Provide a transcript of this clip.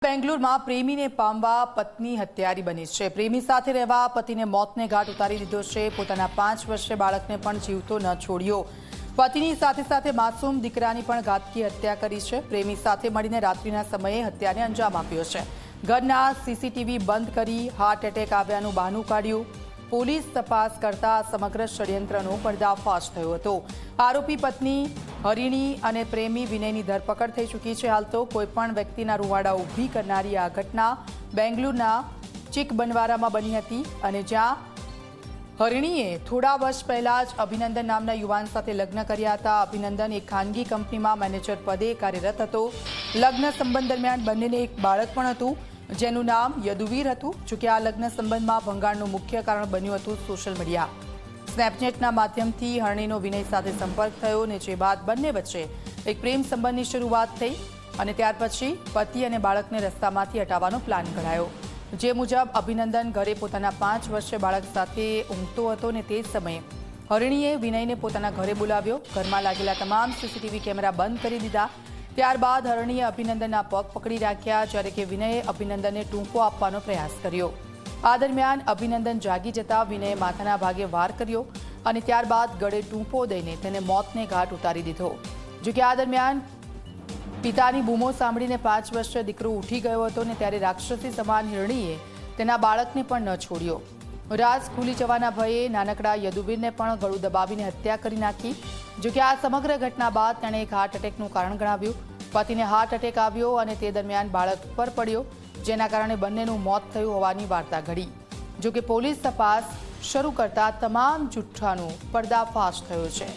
બેંગ્લોરમાં પ્રેમીને પામવા પત્ની હત્યારી બની છે। પ્રેમી સાથે રહેવા પતિને મોતને ઘાટ ઉતારી દીધો છે। પોતાના 5 વર્ષીય બાળકને પણ જીવતો ન છોડ્યો। પતિની સાથે સાથે માસૂમ દીકરાની પણ ઘાતકી હત્યા કરી છે। પ્રેમી સાથે મળીને રાત્રિના સમયે હત્યાને અંજામ આપ્યો છે। ઘરના સીસીટીવી બંધ કરી હાર્ટ એટેક આવ્યાનું બહાનું કાઢ્યું। પોલીસ તપાસ કરતા સમગ્ર ષડયંત્રનો પર્દાફાશ થયો હતો। આરોપી પત્ની હરિણી અને પ્રેમી વિનયની ધરપકડ થઈ ચૂકી છે। હાલ તો કોઈપણ વ્યક્તિના રૂવાડા ઊભી કરનારી આ ઘટના બેંગ્લુરુના ચિકબનવારામાં બની હતી અને જ્યાં હરિણીએ થોડા વર્ષ પહેલા જ અભિનંદન નામના યુવાન સાથે લગ્ન કર્યા હતા। અભિનંદન એક ખાનગી કંપનીમાં મેનેજર પદે કાર્યરત હતો। લગ્ન સંબંધ દરમિયાન બંનેને એક બાળક પણ હતું જેનું નામ યદુવીર હતું। જોકે આ લગ્ન સંબંધમાં ભંગાણનું મુખ્ય કારણ બન્યું હતું સોશિયલ મીડિયા। સ્નેપચેટના માધ્યમથી હરિણીનો વિનય સાથે સંપર્ક થયો અને જે બાદ બંને વચ્ચે એક પ્રેમ સંબંધની શરૂઆત થઈ અને ત્યાર પછી પતિ અને બાળકને રસ્તામાંથી હટાવવાનો પ્લાન ઘડાયો। જે મુજબ અભિનંદન ઘરે પોતાના 5 વર્ષીય બાળક સાથે ઊંઘતો હતો અને તે જ સમયે હરિણીએ વિનયને પોતાના ઘરે બોલાવ્યો। ઘરમાં લાગેલા તમામ સીસીટીવી કેમેરા બંધ કરી દીધા। ત્યારબાદ હરિણીએ અભિનંદનના પગ પકડી રાખ્યા જ્યારે કે વિનયે અભિનંદનને ટૂંકો આપવાનો પ્રયાસ કર્યો। આ દરમિયાન અભિનંદન જાગી જતા વિનયે માથાના ભાગે વાર કર્યો અને ત્યારબાદ ગળે ટૂંપો દઈને તેને મોતને ઘાટ ઉતારી દીધો। જોકે આ દરમિયાન પિતાની બૂમો સાંભળીને 5 વર્ષીય દીકરો ઉઠી ગયો હતો અને ત્યારે રાક્ષસી સમાન હરિણીએ તેના બાળકને પણ ન છોડ્યો। રાજ ખુલી જવાના ભયે નાનકડા યદુવીરને પણ ગળું દબાવીને હત્યા કરી નાખી। જોકે આ સમગ્ર ઘટના બાદ તેણે એક હાર્ટ એટેકનું કારણ ગણાવ્યું। પતિને હાર્ટ એટેક આવ્યો અને તે દરમિયાન બાળક પર પડ્યો જેના કારણે બંનેનું મોત થયું હોવાની વાર્તા ઘડી। જોકે પોલીસ તપાસ શરૂ કરતા તમામ જુઠ્ઠાનો પર્દાફાશ થયો છે।